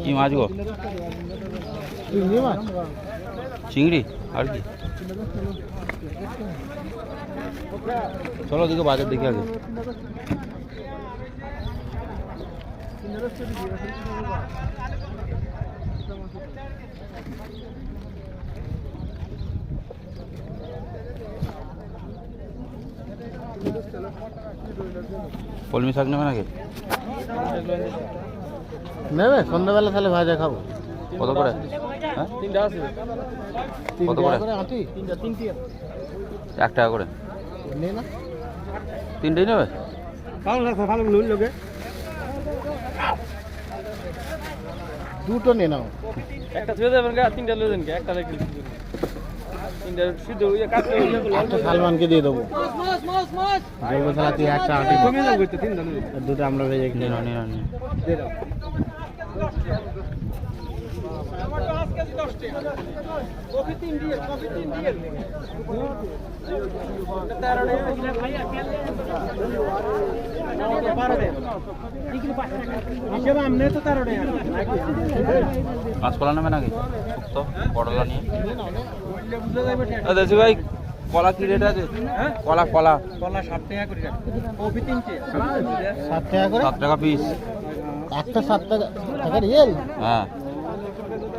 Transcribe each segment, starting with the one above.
কি মাছ গো? চিংড়ি মাছ, চিংড়ি আর কি? চলো দিকে বাজার দিকে আগে। কলমি শাক নেবে নাকি? নেবে সন্ধ্যাবেলা তাহলে ভাজা খাবো। কত করে? হ্যাঁ কত করে? আটি 1 টাকা করে। নে না, 3টেই নেবে? ভালো লাগছে, ভালো নুন লোকে দুটো নে নাও। একটা ছুঁয়ে দেবেন গা, 3টা লয়ে দেন গা, একটা রেখে দিন। 3টা সিদ্ধ হইয়া কাটতে হইয়া একটা সালমানকে দিয়ে দেবো। জৈব থালা তুই একটা আটি কমে যাবে করতে 3টা নেবে। আর দুটো আমরা ভেজে নিয়ে নাও, নিয়ে নাও, নিয়ে নাও। দে দাও। কফি 3 দিয়ে, কফি 3 দিয়ে। কাঁচকলা নেবে নাকি? শুক্তো করলা নিয়ে দেশি ভাই। কলা কি রেট আছে? কলা কলা কলা 7 টাকা করে রাখ। কফি 3টে। 7 টাকা করে 7 টাকা পিস। একটা 7 টাকা রিয়েল হ্যাঁ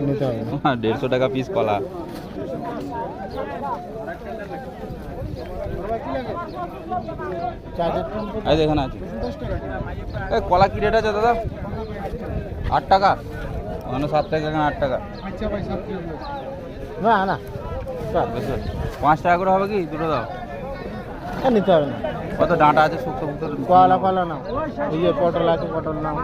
নিতে হবে। 150 টাকা পিস কলা। এই দেখেন আছে। এই কলা কি রেট আছে দাদা? 8 টাকা। ওখানে 7 টাকা, এখানে 8 টাকা। আচ্ছা ভাই 7 না না, 5 টাকা করে হবে কি? দুটো দাও। নিতে হবে না। কত ডাঁটা আছে শুক্তো ফুক্তো? কলা কলা নাও, এই যে পটল আছে পটল নাও।